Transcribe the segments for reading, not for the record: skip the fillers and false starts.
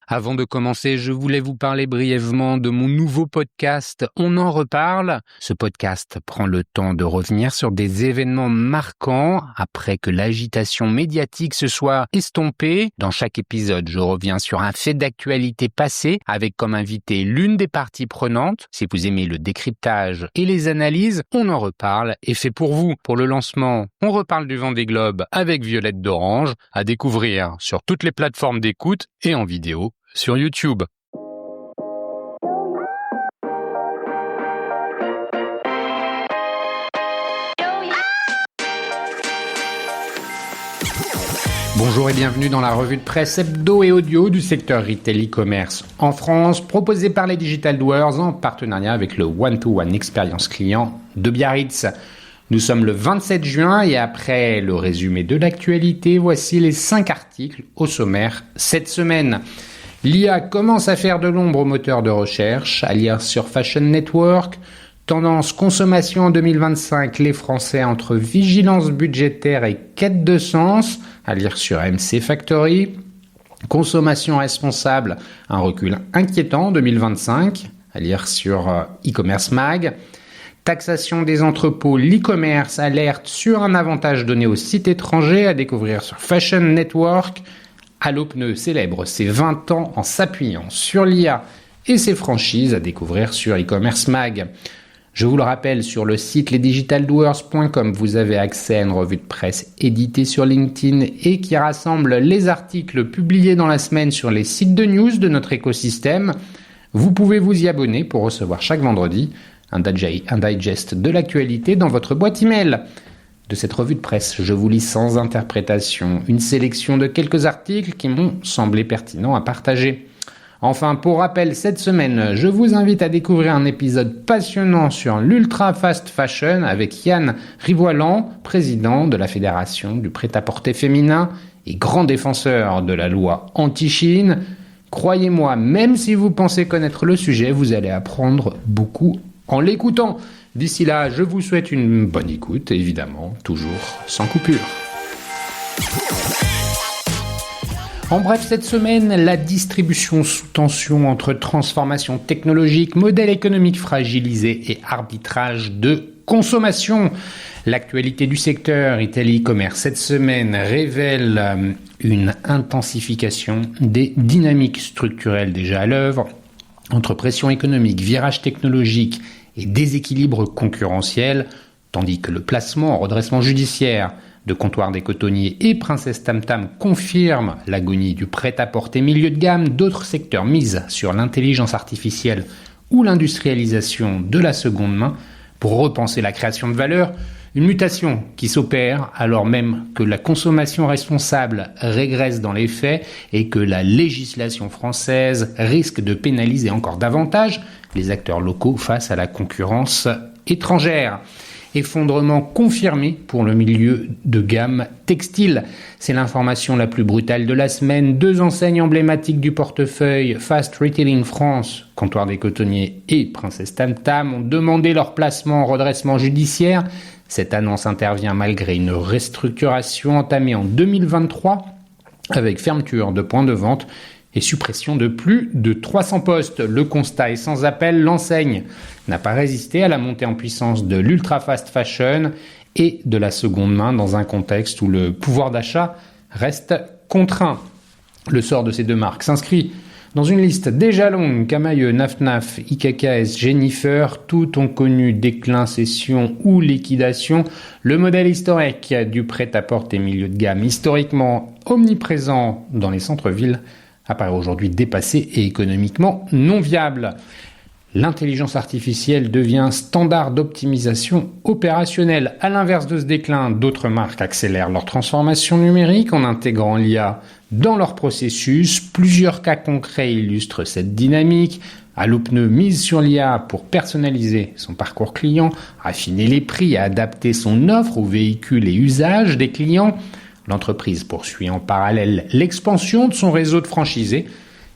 Avant de commencer, je voulais vous parler brièvement de mon nouveau podcast « On en reparle ». Ce podcast prend le temps de revenir sur des événements marquants après que l'agitation médiatique se soit estompée. Dans chaque épisode, je reviens sur un fait d'actualité passé avec comme invité l'une des parties prenantes. Si vous aimez le décryptage et les analyses, On en reparle est fait pour vous. Pour le lancement, on reparle du Vendée Globe avec Violette d'Orange, à découvrir sur toutes les plateformes d'écoute et en vidéo sur YouTube. Bonjour et bienvenue dans la revue de presse hebdo et audio du secteur retail e-commerce en France, proposée par les Digital Doers en partenariat avec le One-to-One Expérience Client de Biarritz. Nous sommes le 27 juin et après le résumé de l'actualité, voici les 5 articles au sommaire cette semaine. L'IA commence à faire de l'ombre au moteur de recherche, à lire sur Fashion Network. Tendance consommation en 2025, les Français entre vigilance budgétaire et quête de sens, à lire sur MC Factory. Consommation responsable, un recul inquiétant en 2025, à lire sur e-commerce mag. Taxation des entrepôts, l'e-commerce alerte sur un avantage donné aux sites étrangers, à découvrir sur Fashion Network. Allopneu célèbre ses 20 ans en s'appuyant sur l'IA et ses franchises, à découvrir sur e-commerce mag. Je vous le rappelle, sur le site lesdigitaldoers.com, vous avez accès à une revue de presse éditée sur LinkedIn et qui rassemble les articles publiés dans la semaine sur les sites de news de notre écosystème. Vous pouvez vous y abonner pour recevoir chaque vendredi un digest de l'actualité dans votre boîte email. De cette revue de presse, je vous lis sans interprétation une sélection de quelques articles qui m'ont semblé pertinents à partager. Enfin, pour rappel, cette semaine, je vous invite à découvrir un épisode passionnant sur l'ultra fast fashion avec Yann Rivoilan, président de la Fédération du prêt-à-porter féminin et grand défenseur de la loi anti-Chine. Croyez-moi, même si vous pensez connaître le sujet, vous allez apprendre beaucoup en l'écoutant. D'ici là, je vous souhaite une bonne écoute, évidemment, toujours sans coupure. En bref, cette semaine, la distribution sous tension entre transformation technologique, modèle économique fragilisé et arbitrage de consommation. L'actualité du secteur retail e-commerce cette semaine révèle une intensification des dynamiques structurelles déjà à l'œuvre entre pression économique, virage technologique et déséquilibre concurrentiel, tandis que le placement en redressement judiciaire de Comptoir des Cotonniers et Princesse Tam Tam confirme l'agonie du prêt-à-porter milieu de gamme. D'autres secteurs misent sur l'intelligence artificielle ou l'industrialisation de la seconde main pour repenser la création de valeur. Une mutation qui s'opère alors même que la consommation responsable régresse dans les faits et que la législation française risque de pénaliser encore davantage les acteurs locaux face à la concurrence étrangère. Effondrement confirmé pour le milieu de gamme textile. C'est l'information la plus brutale de la semaine. 2 enseignes emblématiques du portefeuille, Fast Retailing France, Comptoir des Cotonniers et Princesse Tam Tam, ont demandé leur placement en redressement judiciaire. Cette annonce intervient malgré une restructuration entamée en 2023 avec fermeture de points de vente et suppression de plus de 300 postes. Le constat est sans appel, l'enseigne n'a pas résisté à la montée en puissance de l'ultra fast fashion et de la seconde main dans un contexte où le pouvoir d'achat reste contraint. Le sort de ces deux marques s'inscrit dans une liste déjà longue. Camaïeu, Naf, IKKS, Jennifer, tout ont connu déclin, cession ou liquidation. Le modèle historique du prêt-à-porter milieu de gamme, historiquement omniprésent dans les centres-villes, apparaît aujourd'hui dépassé et économiquement non viable. L'intelligence artificielle devient standard d'optimisation opérationnelle. À l'inverse de ce déclin, d'autres marques accélèrent leur transformation numérique en intégrant l'IA dans leur processus. Plusieurs cas concrets illustrent cette dynamique. Allopneu mise sur l'IA pour personnaliser son parcours client, affiner les prix et adapter son offre aux véhicules et usages des clients. L'entreprise poursuit en parallèle l'expansion de son réseau de franchisés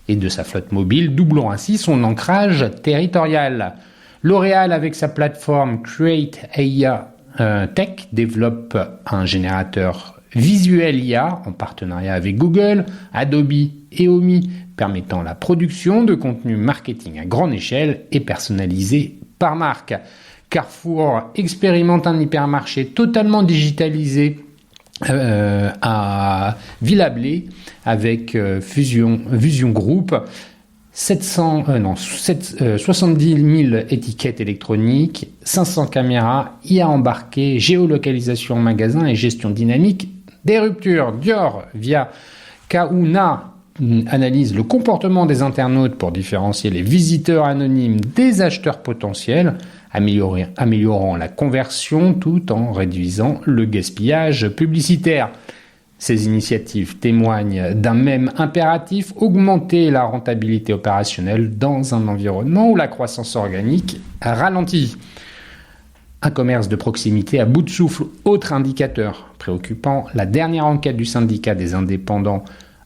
et de sa flotte mobile, doublant ainsi son ancrage territorial. L'Oréal, avec sa plateforme Create AI Tech, développe un générateur visuel IA en partenariat avec Google. Adobe et Omi permettant la production de contenu marketing à grande échelle et personnalisé par marque. Carrefour expérimente un hypermarché totalement digitalisé à Villablet avec Vision Group. 70 000 étiquettes électroniques, 500 caméras, IA embarquée, géolocalisation en magasin et gestion dynamique des ruptures. Dior, via Kahuna, analyse le comportement des internautes pour différencier les visiteurs anonymes des acheteurs potentiels, améliorant la conversion tout en réduisant le gaspillage publicitaire. Ces initiatives témoignent d'un même impératif, augmenter la rentabilité opérationnelle dans un environnement où la croissance organique ralentit. Un commerce de proximité à bout de souffle, autre indicateur préoccupant, la dernière enquête du syndicat des indépendants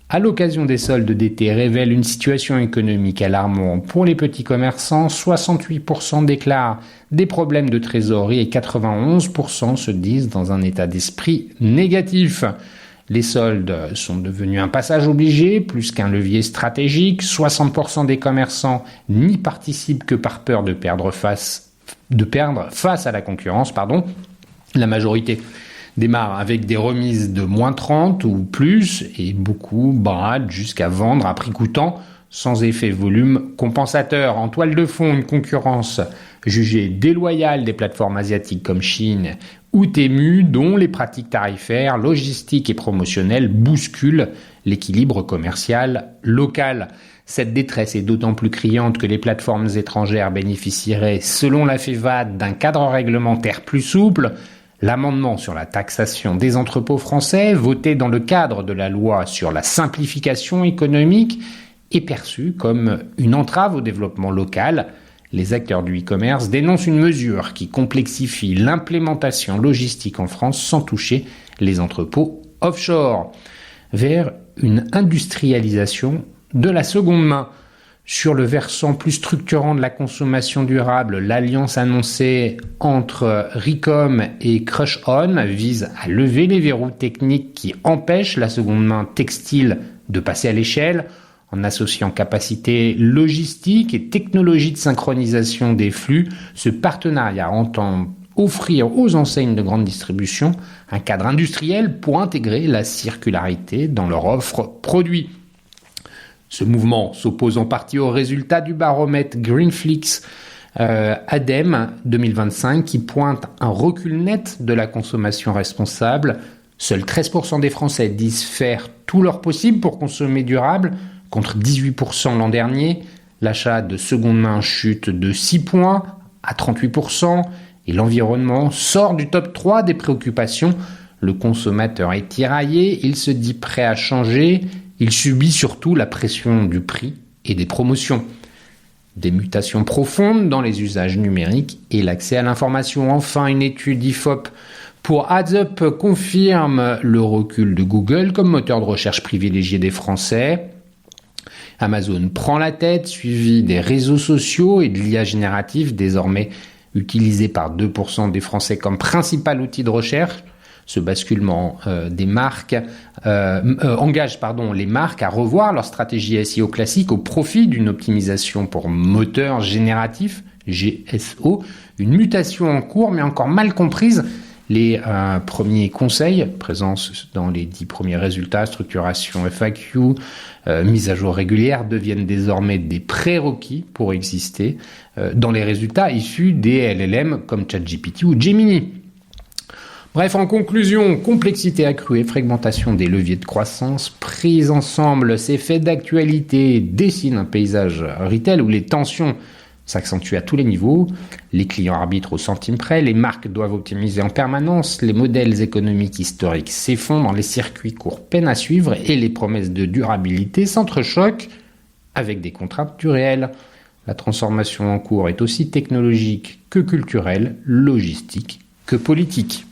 à l'occasion des soldes d'été révèle une situation économique alarmante pour les petits commerçants. 68% déclarent des problèmes de trésorerie et 91% se disent dans un état d'esprit négatif. Les soldes sont devenus un passage obligé, plus qu'un levier stratégique. 60% des commerçants n'y participent que par peur de perdre face à la concurrence. La majorité démarre avec des remises de moins 30 ou plus et beaucoup bradent jusqu'à vendre à prix coûtant sans effet volume compensateur. En toile de fond, une concurrence jugée déloyale des plateformes asiatiques comme Chine ou Temu, dont les pratiques tarifaires, logistiques et promotionnelles bousculent l'équilibre commercial local. Cette détresse est d'autant plus criante que les plateformes étrangères bénéficieraient, selon la FEVAD, d'un cadre réglementaire plus souple. L'amendement sur la taxation des entrepôts français, voté dans le cadre de la loi sur la simplification économique, est perçu comme une entrave au développement local. Les acteurs du e-commerce dénoncent une mesure qui complexifie l'implémentation logistique en France sans toucher les entrepôts offshore, vers une industrialisation de la seconde main. Sur le versant plus structurant de la consommation durable, l'alliance annoncée entre Ricom et Crush On vise à lever les verrous techniques qui empêchent la seconde main textile de passer à l'échelle, en associant capacité logistique et technologie de synchronisation des flux. Ce partenariat entend offrir aux enseignes de grande distribution un cadre industriel pour intégrer la circularité dans leur offre produit. Ce mouvement s'oppose en partie aux résultats du baromètre Greenflix ADEME 2025 qui pointe un recul net de la consommation responsable. Seuls 13% des Français disent faire tout leur possible pour consommer durable, contre 18% l'an dernier. L'achat de seconde main chute de 6 points à 38% et l'environnement sort du top 3 des préoccupations. Le consommateur est tiraillé, il se dit prêt à changer, il subit surtout la pression du prix et des promotions. Des mutations profondes dans les usages numériques et l'accès à l'information. Enfin, une étude IFOP pour AdsUp confirme le recul de Google comme moteur de recherche privilégié des Français. Amazon prend la tête, suivi des réseaux sociaux et de l'IA générative, désormais utilisé par 2% des Français comme principal outil de recherche. Ce basculement des marques engage les marques à revoir leur stratégie SEO classique au profit d'une optimisation pour moteur génératif, GSO, une mutation en cours mais encore mal comprise. Les premiers conseils, présence dans les 10 premiers résultats, structuration FAQ, mise à jour régulière, deviennent désormais des prérequis pour exister dans les résultats issus des LLM comme ChatGPT ou Gemini. Bref, en conclusion, complexité accrue et fragmentation des leviers de croissance, prise ensemble, ces faits d'actualité dessinent un paysage retail où les tensions s'accentuent à tous les niveaux, les clients arbitrent au centime près, les marques doivent optimiser en permanence, les modèles économiques historiques s'effondrent, les circuits courts peinent à suivre et les promesses de durabilité s'entrechoquent avec des contraintes du réel. La transformation en cours est aussi technologique que culturelle, logistique que politique.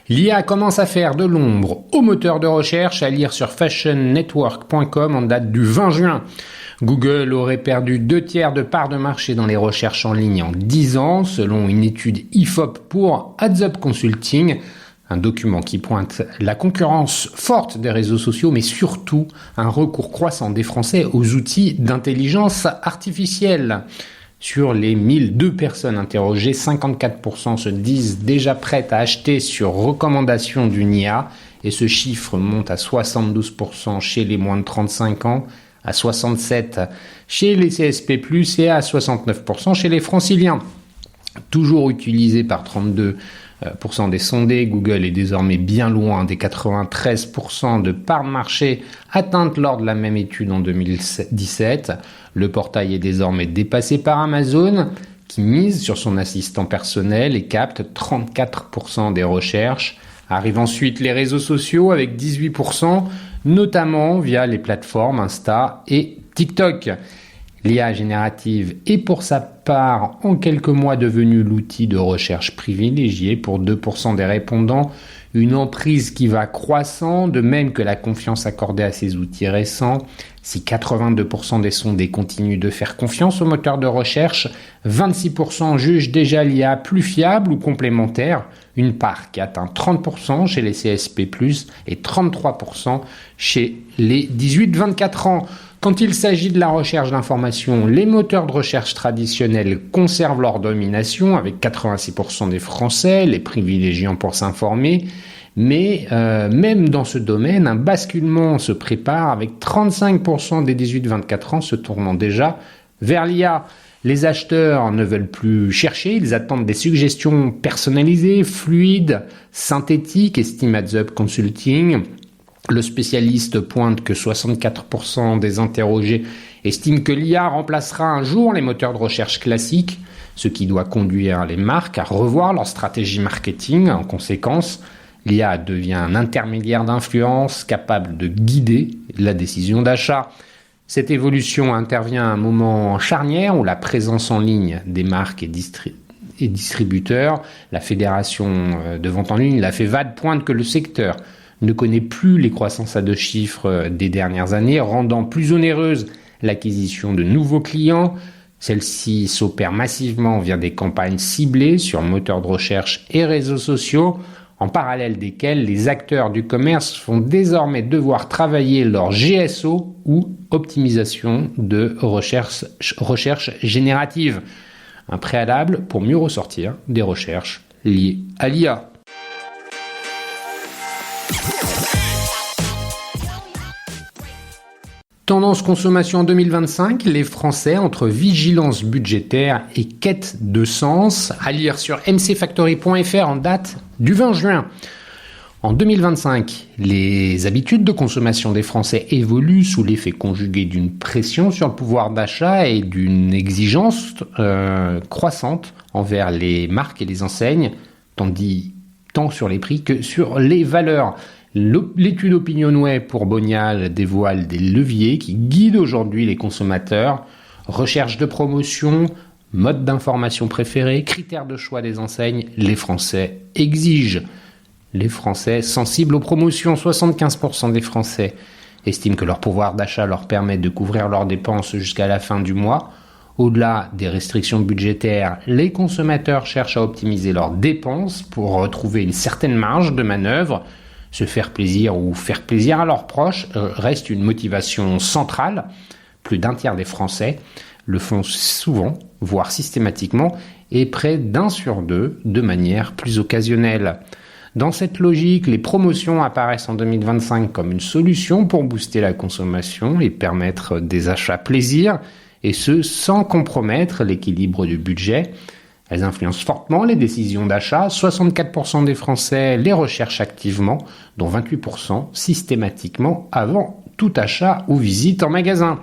L'IA commence à faire de l'ombre au moteur de recherche, à lire sur fashionnetwork.com en date du 20 juin. Google aurait perdu 2/3 de part de marché dans les recherches en ligne en 10 ans, selon une étude IFOP pour AdsUp Consulting. Un document qui pointe la concurrence forte des réseaux sociaux, mais surtout un recours croissant des Français aux outils d'intelligence artificielle. Sur les 1002 personnes interrogées, 54% se disent déjà prêtes à acheter sur recommandation d'une IA, et ce chiffre monte à 72% chez les moins de 35 ans, à 67% chez les CSP+, et à 69% chez les franciliens. Toujours utilisé par 32% des sondés, Google est désormais bien loin des 93% de parts de marché atteintes lors de la même étude en 2017. Le portail est désormais dépassé par Amazon, qui mise sur son assistant personnel et capte 34% des recherches. Arrivent ensuite les réseaux sociaux avec 18%, notamment via les plateformes Insta et TikTok. L'IA générative est pour sa part en quelques mois devenue l'outil de recherche privilégié pour 2% des répondants, une emprise qui va croissant, de même que la confiance accordée à ces outils récents. Si 82% des sondés continuent de faire confiance aux moteurs de recherche, 26% jugent déjà l'IA plus fiable ou complémentaire, une part qui atteint 30% chez les CSP+, et 33% chez les 18-24 ans. Quand il s'agit de la recherche d'informations, les moteurs de recherche traditionnels conservent leur domination avec 86% des Français, les privilégiant pour s'informer. Mais même dans ce domaine, un basculement se prépare avec 35% des 18-24 ans se tournant déjà vers l'IA. Les acheteurs ne veulent plus chercher, ils attendent des suggestions personnalisées, fluides, synthétiques, estime AdsUp Consulting. Le spécialiste pointe que 64% des interrogés estiment que l'IA remplacera un jour les moteurs de recherche classiques, ce qui doit conduire les marques à revoir leur stratégie marketing. En conséquence, l'IA devient un intermédiaire d'influence capable de guider la décision d'achat. Cette évolution intervient à un moment charnière où la présence en ligne des marques et distributeurs, la Fédération de vente en ligne, la FEVAD, pointe que le secteur ne connaît plus les croissances à 2 chiffres des dernières années, rendant plus onéreuse l'acquisition de nouveaux clients. Celle-ci s'opère massivement via des campagnes ciblées sur moteurs de recherche et réseaux sociaux, en parallèle desquels les acteurs du commerce vont désormais devoir travailler leur GSO ou optimisation de recherche générative. Un préalable pour mieux ressortir des recherches liées à l'IA. Tendance consommation en 2025, les Français entre vigilance budgétaire et quête de sens, à lire sur mcfactory.fr en date du 20 juin. En 2025, les habitudes de consommation des Français évoluent sous l'effet conjugué d'une pression sur le pouvoir d'achat et d'une exigence croissante envers les marques et les enseignes, tant sur les prix que sur les valeurs. L'étude OpinionWay pour Bonial dévoile des leviers qui guident aujourd'hui les consommateurs. Recherche de promotion, mode d'information préféré, critères de choix des enseignes, les Français exigent. Les Français sensibles aux promotions, 75% des Français estiment que leur pouvoir d'achat leur permet de couvrir leurs dépenses jusqu'à la fin du mois. Au-delà des restrictions budgétaires, les consommateurs cherchent à optimiser leurs dépenses pour retrouver une certaine marge de manœuvre. Se faire plaisir ou faire plaisir à leurs proches reste une motivation centrale. Plus d'un tiers des Français le font souvent, voire systématiquement, et près d'1 sur 2 de manière plus occasionnelle. Dans cette logique, les promotions apparaissent en 2025 comme une solution pour booster la consommation et permettre des achats plaisir, et ce sans compromettre l'équilibre du budget. Elles influencent fortement les décisions d'achat. 64% des Français les recherchent activement, dont 28% systématiquement avant tout achat ou visite en magasin.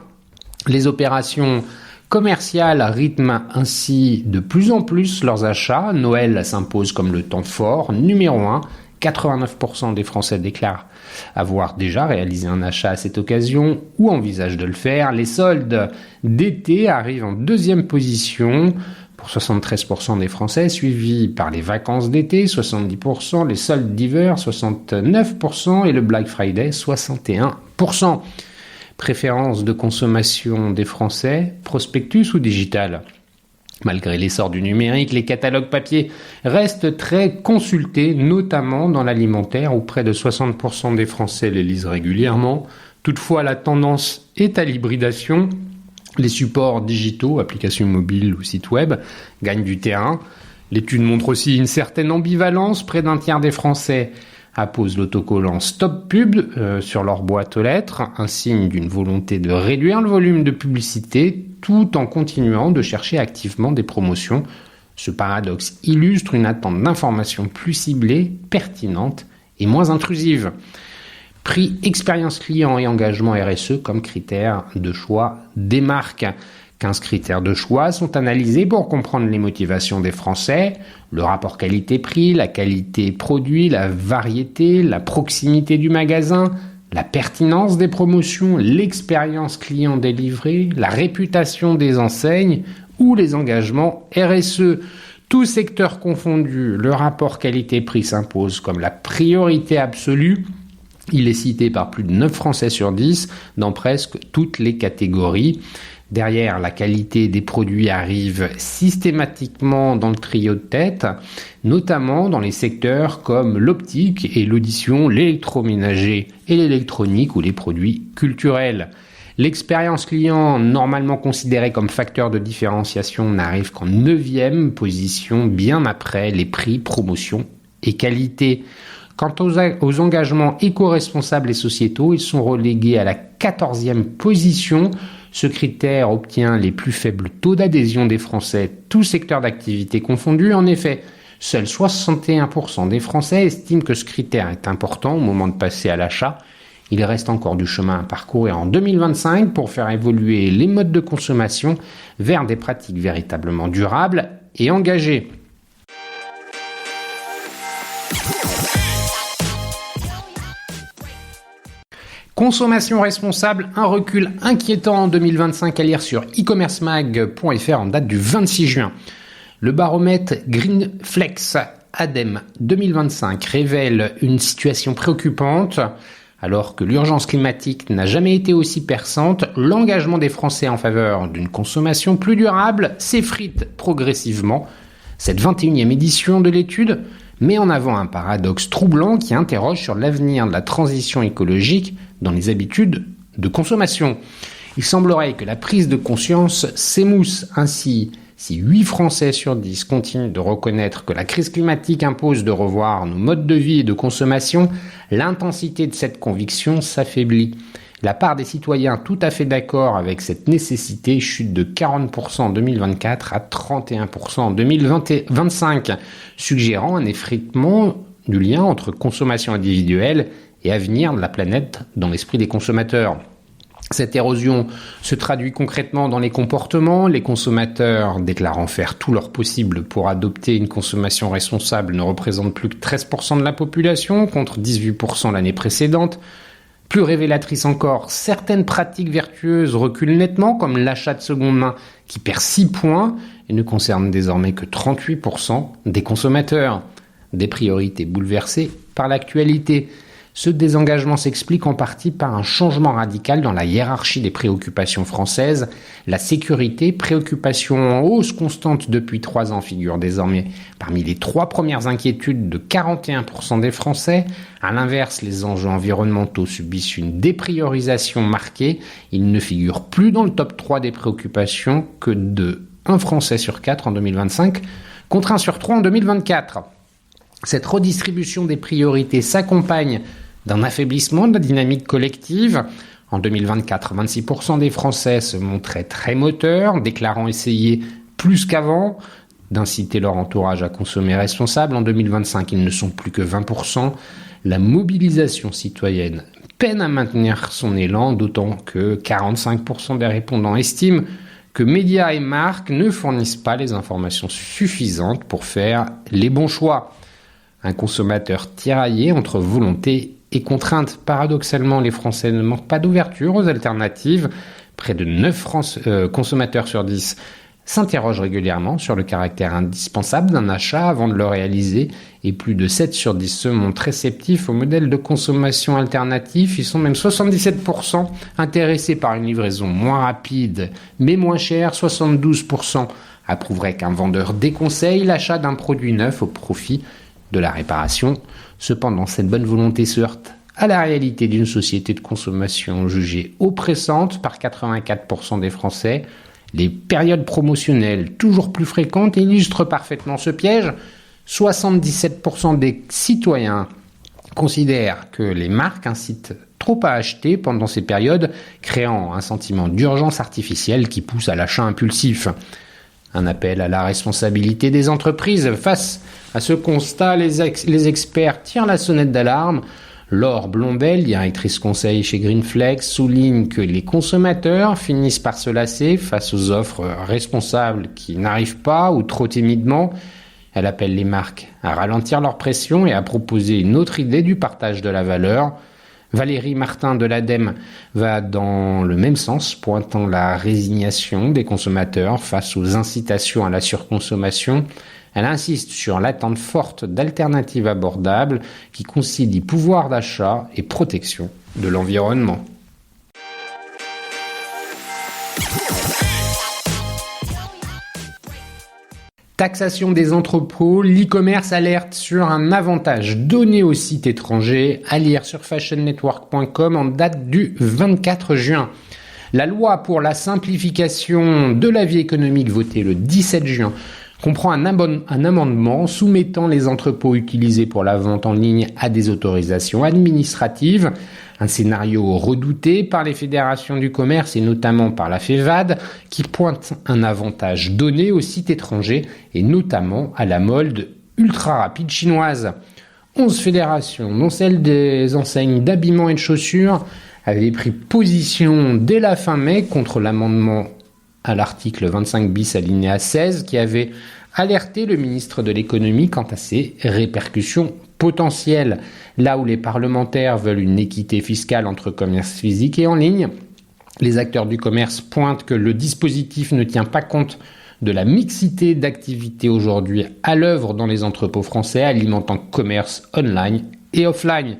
Les opérations commerciales rythment ainsi de plus en plus leurs achats. Noël s'impose comme le temps fort. Numéro 1, 89% des Français déclarent avoir déjà réalisé un achat à cette occasion ou envisagent de le faire. Les soldes d'été arrivent en deuxième position pour 73% des Français, suivis par les vacances d'été, 70%, les soldes d'hiver, 69%, et le Black Friday, 61%. Préférence de consommation des Français, prospectus ou digital ? Malgré l'essor du numérique, les catalogues papier restent très consultés, notamment dans l'alimentaire où près de 60% des Français les lisent régulièrement. Toutefois, la tendance est à l'hybridation. Les supports digitaux, applications mobiles ou sites web, gagnent du terrain. L'étude montre aussi une certaine ambivalence. Près d'un tiers des Français apposent l'autocollant Stop Pub sur leur boîte aux lettres, un signe d'une volonté de réduire le volume de publicité tout en continuant de chercher activement des promotions. Ce paradoxe illustre une attente d'informations plus ciblée, pertinente et moins intrusive. Prix, expérience client et engagement RSE comme critères de choix des marques. 15 critères de choix sont analysés pour comprendre les motivations des Français, le rapport qualité-prix, la qualité produit, la variété, la proximité du magasin, la pertinence des promotions, l'expérience client délivrée, la réputation des enseignes ou les engagements RSE. Tous secteurs confondus, le rapport qualité-prix s'impose comme la priorité absolue. Il est cité par plus de 9 Français sur 10 dans presque toutes les catégories. Derrière, la qualité des produits arrive systématiquement dans le trio de tête, notamment dans les secteurs comme l'optique et l'audition, l'électroménager et l'électronique ou les produits culturels. L'expérience client, normalement considérée comme facteur de différenciation, n'arrive qu'en 9e position, bien après les prix, promotions et qualité. Quant aux engagements éco-responsables et sociétaux, ils sont relégués à la 14e position. Ce critère obtient les plus faibles taux d'adhésion des Français, tous secteurs d'activité confondus. En effet, seuls 61% des Français estiment que ce critère est important au moment de passer à l'achat. Il reste encore du chemin à parcourir en 2025 pour faire évoluer les modes de consommation vers des pratiques véritablement durables et engagées. Consommation responsable, un recul inquiétant en 2025 à lire sur e-commercemag.fr en date du 26 juin. Le baromètre Greenflex ADEME 2025 révèle une situation préoccupante. Alors que l'urgence climatique n'a jamais été aussi perçante, l'engagement des Français en faveur d'une consommation plus durable s'effrite progressivement. Cette 21e édition de l'étude met en avant un paradoxe troublant qui interroge sur l'avenir de la transition écologique dans les habitudes de consommation. Il semblerait que la prise de conscience s'émousse ainsi. Si 8 Français sur 10 continuent de reconnaître que la crise climatique impose de revoir nos modes de vie et de consommation, l'intensité de cette conviction s'affaiblit. La part des citoyens tout à fait d'accord avec cette nécessité chute de 40% en 2024 à 31% en 2025, suggérant un effritement du lien entre consommation individuelle et avenir de la planète dans l'esprit des consommateurs. Cette érosion se traduit concrètement dans les comportements. Les consommateurs déclarant faire tout leur possible pour adopter une consommation responsable ne représentent plus que 13% de la population contre 18% l'année précédente. Plus révélatrice encore, certaines pratiques vertueuses reculent nettement comme l'achat de seconde main qui perd 6 points et ne concerne désormais que 38% des consommateurs. Des priorités bouleversées par l'actualité. Ce désengagement s'explique en partie par un changement radical dans la hiérarchie des préoccupations françaises. La sécurité, préoccupation en hausse constante depuis 3 ans, figure désormais parmi les 3 premières inquiétudes de 41% des Français. À l'inverse, les enjeux environnementaux subissent une dépriorisation marquée. Ils ne figurent plus dans le top 3 des préoccupations que de 1 Français sur 4 en 2025 contre 1 sur 3 en 2024. Cette redistribution des priorités s'accompagne d'un affaiblissement de la dynamique collective. En 2024, 26% des Français se montraient très moteurs, déclarant essayer plus qu'avant d'inciter leur entourage à consommer responsable. En 2025, ils ne sont plus que 20%. La mobilisation citoyenne peine à maintenir son élan, d'autant que 45% des répondants estiment que médias et marques ne fournissent pas les informations suffisantes pour faire les bons choix. Un consommateur tiraillé entre volonté et contrainte. Paradoxalement, les Français ne manquent pas d'ouverture aux alternatives. Près de 9 consommateurs sur 10 s'interrogent régulièrement sur le caractère indispensable d'un achat avant de le réaliser et plus de 7 sur 10 se montrent réceptifs aux modèles de consommation alternatifs. Ils sont même 77% intéressés par une livraison moins rapide mais moins chère, 72% approuverait qu'un vendeur déconseille l'achat d'un produit neuf au profit de la réparation. Cependant, cette bonne volonté se heurte à la réalité d'une société de consommation jugée oppressante par 84% des Français. Les périodes promotionnelles toujours plus fréquentes illustrent parfaitement ce piège. 77% des citoyens considèrent que les marques incitent trop à acheter pendant ces périodes, créant un sentiment d'urgence artificielle qui pousse à l'achat impulsif. Un appel à la responsabilité des entreprises. Face à ce constat, les experts tirent la sonnette d'alarme. Laure Blombel, directrice conseil chez Greenflex, souligne que les consommateurs finissent par se lasser face aux offres responsables qui n'arrivent pas ou trop timidement. Elle appelle les marques à ralentir leur pression et à proposer une autre idée du partage de la valeur. Valérie Martin de l'ADEME va dans le même sens, pointant la résignation des consommateurs face aux incitations à la surconsommation. Elle insiste sur l'attente forte d'alternatives abordables qui concilient pouvoir d'achat et protection de l'environnement. Taxation des entrepôts, l'e-commerce alerte sur un avantage donné aux sites étrangers, à lire sur fashionnetwork.com en date du 24 juin. La loi pour la simplification de la vie économique votée le 17 juin comprend un amendement soumettant les entrepôts utilisés pour la vente en ligne à des autorisations administratives, un scénario redouté par les fédérations du commerce et notamment par la FEVAD qui pointe un avantage donné aux sites étrangers et notamment à la mode ultra rapide chinoise. 11 fédérations, dont celle des enseignes d'habillement et de chaussures, avaient pris position dès la fin mai contre l'amendement à l'article 25 bis alinéa 16 qui avait alerté le ministre de l'économie quant à ses répercussions potentielles. Là où les parlementaires veulent une équité fiscale entre commerce physique et en ligne, les acteurs du commerce pointent que le dispositif ne tient pas compte de la mixité d'activités aujourd'hui à l'œuvre dans les entrepôts français alimentant commerce online et offline.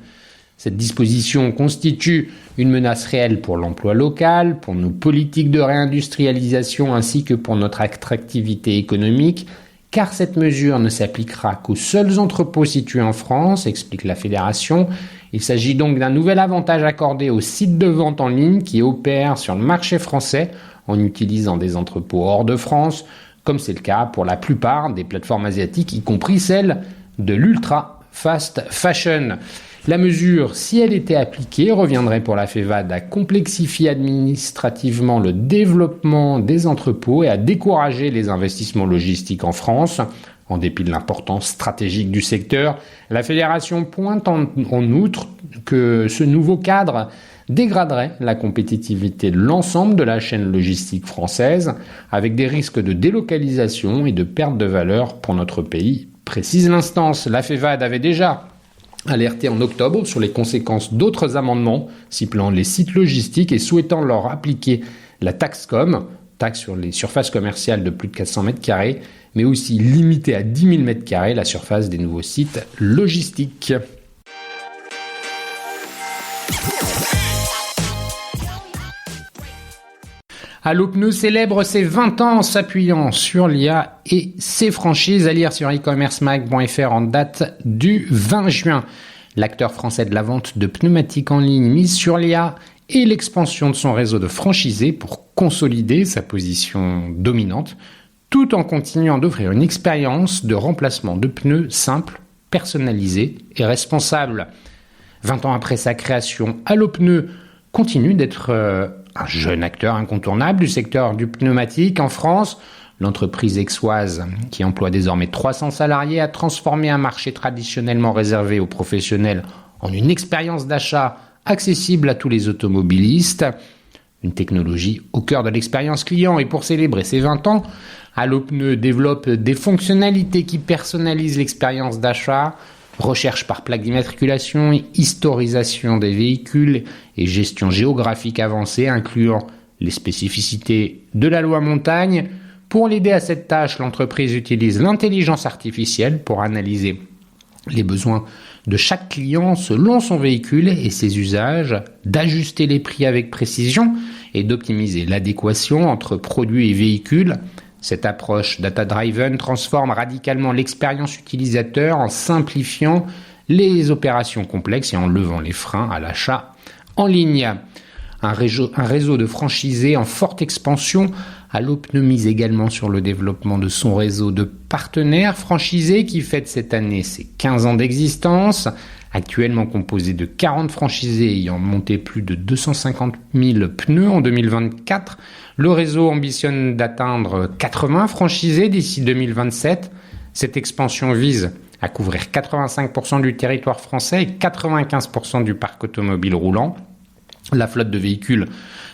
Cette disposition constitue une menace réelle pour l'emploi local, pour nos politiques de réindustrialisation ainsi que pour notre attractivité économique, car cette mesure ne s'appliquera qu'aux seuls entrepôts situés en France, explique la Fédération. Il s'agit donc d'un nouvel avantage accordé aux sites de vente en ligne qui opèrent sur le marché français en utilisant des entrepôts hors de France, comme c'est le cas pour la plupart des plateformes asiatiques, y compris celles de l'ultra fast fashion. La mesure, si elle était appliquée, reviendrait pour la FEVAD à complexifier administrativement le développement des entrepôts et à décourager les investissements logistiques en France. En dépit de l'importance stratégique du secteur, la Fédération pointe en outre que ce nouveau cadre dégraderait la compétitivité de l'ensemble de la chaîne logistique française, avec des risques de délocalisation et de perte de valeur pour notre pays. Précise l'instance, la FEVAD avait déjà alerté en octobre sur les conséquences d'autres amendements ciblant les sites logistiques et souhaitant leur appliquer la taxe com, taxe sur les surfaces commerciales de plus de 400 m², mais aussi limiter à 10 000 m² la surface des nouveaux sites logistiques. Allopneu célèbre ses 20 ans en s'appuyant sur l'IA et ses franchises, à lire sur e-commercemag.fr en date du 20 juin. L'acteur français de la vente de pneumatiques en ligne mise sur l'IA et l'expansion de son réseau de franchisés pour consolider sa position dominante, tout en continuant d'offrir une expérience de remplacement de pneus simple, personnalisée et responsable. 20 ans après sa création, Allopneu continue d'être un jeune acteur incontournable du secteur du pneumatique en France. L'entreprise aixoise, qui emploie désormais 300 salariés, a transformé un marché traditionnellement réservé aux professionnels en une expérience d'achat accessible à tous les automobilistes. Une technologie au cœur de l'expérience client. Et pour célébrer ses 20 ans, Allopneu développe des fonctionnalités qui personnalisent l'expérience d'achat, recherche par plaque d'immatriculation, historisation des véhicules et gestion géographique avancée incluant les spécificités de la loi montagne. Pour l'aider à cette tâche, l'entreprise utilise l'intelligence artificielle pour analyser les besoins de chaque client selon son véhicule et ses usages, d'ajuster les prix avec précision et d'optimiser l'adéquation entre produits et véhicules Cette approche data-driven transforme radicalement l'expérience utilisateur en simplifiant les opérations complexes et en levant les freins à l'achat en ligne. Un réseau de franchisés en forte expansion. Allo Pneus mise également sur le développement de son réseau de partenaires franchisés qui fête cette année ses 15 ans d'existence. Actuellement composé de 40 franchisés ayant monté plus de 250 000 pneus en 2024, le réseau ambitionne d'atteindre 80 franchisés d'ici 2027. Cette expansion vise à couvrir 85% du territoire français et 95% du parc automobile roulant. La flotte de véhicules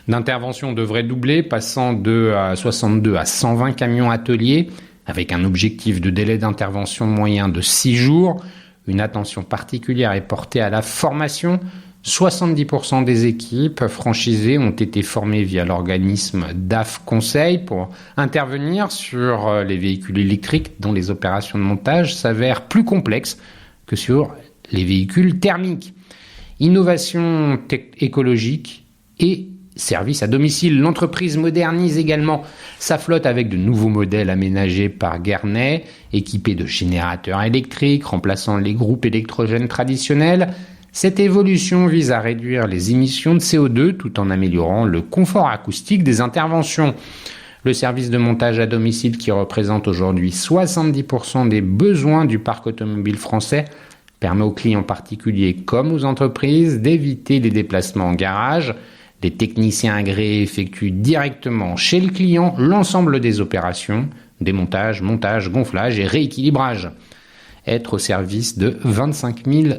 d'intervention devrait doubler, passant de 62 à 120 camions ateliers, avec un objectif de délai d'intervention moyen de 6 jours. Une attention particulière est portée à la formation. 70% des équipes franchisées ont été formées via l'organisme DAF Conseil pour intervenir sur les véhicules électriques dont les opérations de montage s'avèrent plus complexes que sur les véhicules thermiques. Innovation écologique et service à domicile. L'entreprise modernise également sa flotte avec de nouveaux modèles aménagés par Guerney, équipés de générateurs électriques, remplaçant les groupes électrogènes traditionnels. Cette évolution vise à réduire les émissions de CO2 tout en améliorant le confort acoustique des interventions. Le service de montage à domicile, qui représente aujourd'hui 70% des besoins du parc automobile français, permet aux clients particuliers comme aux entreprises d'éviter les déplacements en garage. Les techniciens agréés effectuent directement chez le client l'ensemble des opérations, démontage, montage, gonflage et rééquilibrage. Être au service de 25 000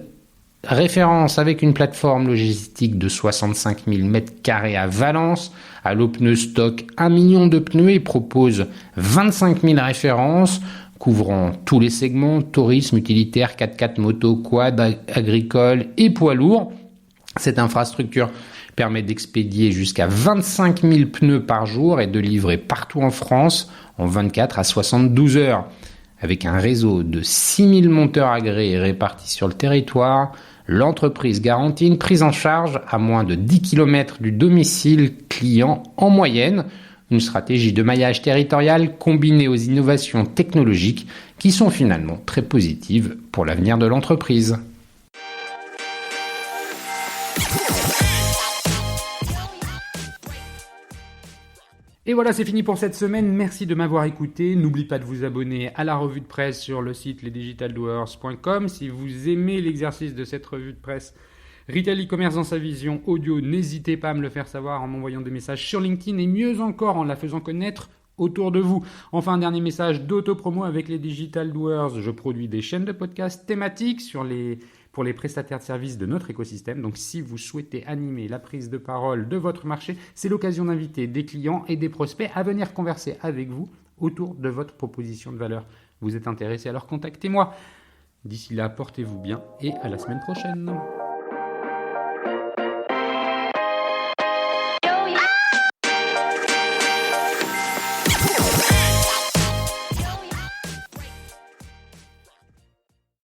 références avec une plateforme logistique de 65 000 m² à Valence. Allo Pneus stocke 1 million de pneus et propose 25 000 références couvrant tous les segments, tourisme, utilitaire, 4x4, moto, quad, agricole et poids lourds. Cette infrastructure permet d'expédier jusqu'à 25 000 pneus par jour et de livrer partout en France en 24 à 72 heures. Avec un réseau de 6 000 monteurs agréés répartis sur le territoire, l'entreprise garantit une prise en charge à moins de 10 km du domicile client en moyenne. Une stratégie de maillage territorial combinée aux innovations technologiques qui sont finalement très positives pour l'avenir de l'entreprise. Et voilà, c'est fini pour cette semaine. Merci de m'avoir écouté. N'oubliez pas de vous abonner à la revue de presse sur le site lesdigitaldoers.com. Si vous aimez l'exercice de cette revue de presse Retail e-commerce dans sa vision audio, n'hésitez pas à me le faire savoir en m'envoyant des messages sur LinkedIn et mieux encore en la faisant connaître autour de vous. Enfin, un dernier message d'auto-promo avec les Digital Doers. Je produis des chaînes de podcasts thématiques pour les prestataires de services de notre écosystème. Donc, si vous souhaitez animer la prise de parole de votre marché, c'est l'occasion d'inviter des clients et des prospects à venir converser avec vous autour de votre proposition de valeur. Vous êtes intéressé, alors contactez-moi. D'ici là, portez-vous bien et à la semaine prochaine.